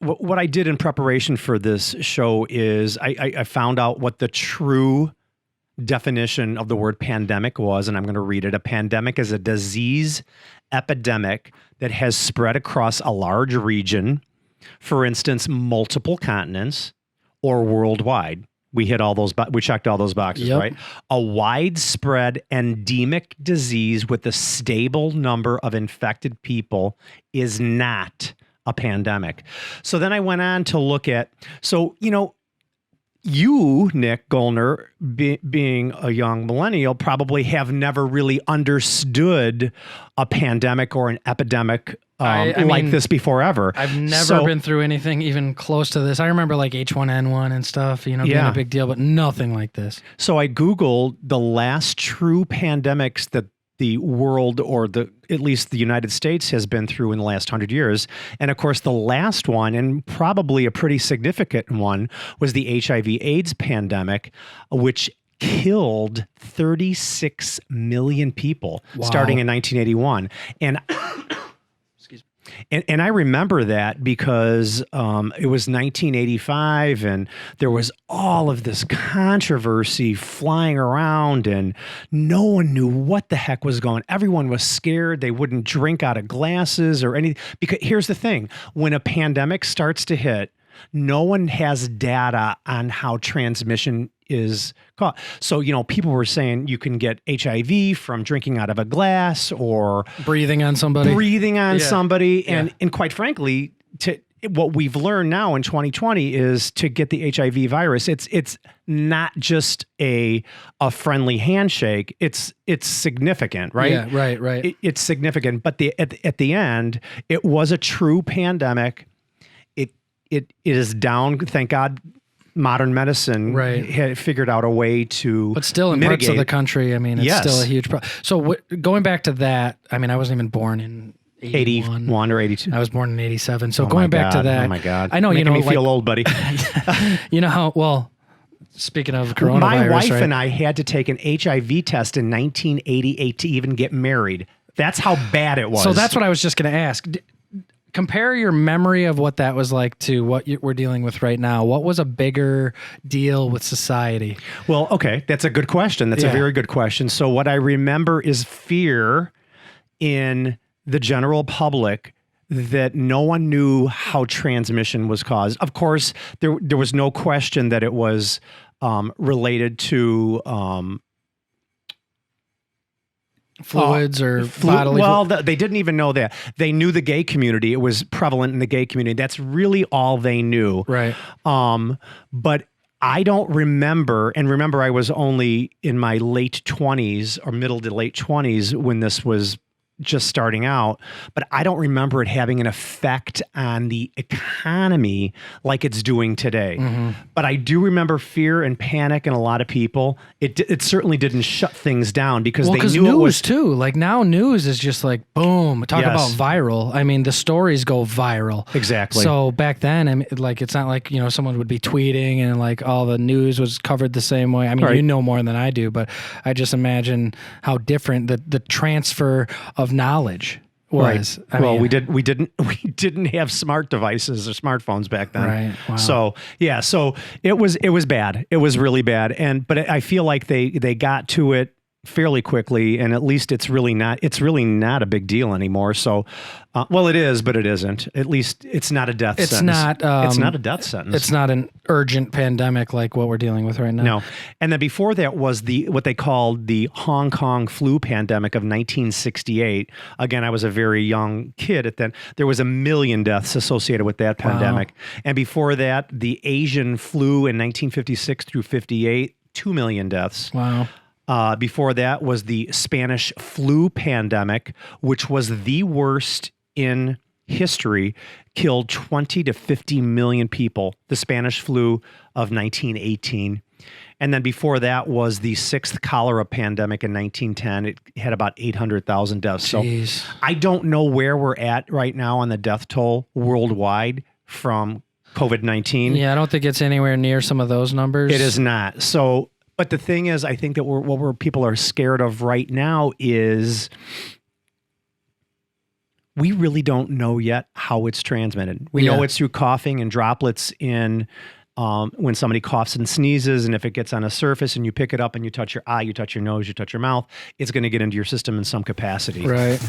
what I did in preparation for this show is I found out what the true definition of the word pandemic was, and I'm going to read it. A pandemic is a disease epidemic that has spread across a large region, for instance, multiple continents or worldwide. We hit all those, we checked all those boxes, Yep. right? A widespread endemic disease with a stable number of infected people is not a pandemic. So then I went on to look at, you, Nick Gollner, being a young millennial, probably have never really understood a pandemic or an epidemic like this before ever. I've never been through anything even close to this. I remember like H1N1 and stuff, being a big deal, but nothing like this. So I Googled the last true pandemics that the world, or at least the United States, has been through in the last 100 years. And of course, the last one, and probably a pretty significant one, was the HIV/AIDS pandemic, which killed 36 million people starting in 1981. And I remember that because it was 1985 and there was all of this controversy flying around and no one knew what the heck was going on. Everyone was scared. They wouldn't drink out of glasses or anything. Because here's the thing, when a pandemic starts to hit, no one has data on how transmission is caught. So, people were saying you can get HIV from drinking out of a glass or breathing on somebody. And quite frankly, what we've learned now in 2020 is to get the HIV virus, it's not just a friendly handshake. It's significant, right? Yeah, right. It's significant. But at the end, it was a true pandemic. It is down. Thank God, modern medicine had figured out a way to But still, in mitigate. parts of the country, it's still a huge problem. So going back to that, I wasn't even born in 81 or 82. I was born in 87. So going back to that. Oh my God. I know, Making me feel old, buddy. You know how, well, speaking of coronavirus, my wife and I had to take an HIV test in 1988 to even get married. That's how bad it was. So that's what I was just going to ask. Compare your memory of what that was like to what we're dealing with right now. What was a bigger deal with society? Well, okay, that's a good question. That's a very good question. So what I remember is fear in the general public that no one knew how transmission was caused. Of course, there was no question that it was related to fluids or bodily. Well, they didn't even know that. They knew the gay community. It was prevalent in the gay community. That's really all they knew. Right. But I don't remember, and remember I was only in my late 20s or middle to late 20s when this was just starting out, but I don't remember it having an effect on the economy like it's doing today. Mm-hmm. But I do remember fear and panic in a lot of people. It certainly didn't shut things down because they knew news it was too. Like now news is just like, boom, talk about viral. The stories go viral. Exactly. So back then, it's not like, someone would be tweeting and like all the news was covered the same way. You know more than I do, but I just imagine how different the transfer of knowledge was. Right. We didn't have smart devices or smartphones back then. Right. Wow. So it was bad. It was really bad. But I feel like they got to it fairly quickly, and at least it's really not a big deal anymore. So, it is, but it isn't. At least it's not a death sentence. It's not a death sentence. It's not an urgent pandemic like what we're dealing with right now. No. And then before that was what they called the Hong Kong flu pandemic of 1968. Again, I was a very young kid at then. There was 1 million deaths associated with that pandemic. Wow. And before that, the Asian flu in 1956 through 58, 2 million deaths. Wow. Before that was the Spanish flu pandemic, which was the worst in history, killed 20 to 50 million people, the Spanish flu of 1918. And then before that was the 6th cholera pandemic in 1910. It had about 800,000 deaths. Jeez. So I don't know where we're at right now on the death toll worldwide from COVID-19. Yeah, I don't think it's anywhere near some of those numbers. It is not. So, but the thing is, I think that what people are scared of right now is we really don't know yet how it's transmitted. We know it's through coughing and droplets in when somebody coughs and sneezes, and if it gets on a surface and you pick it up and you touch your eye, you touch your nose, you touch your mouth, it's going to get into your system in some capacity. Right.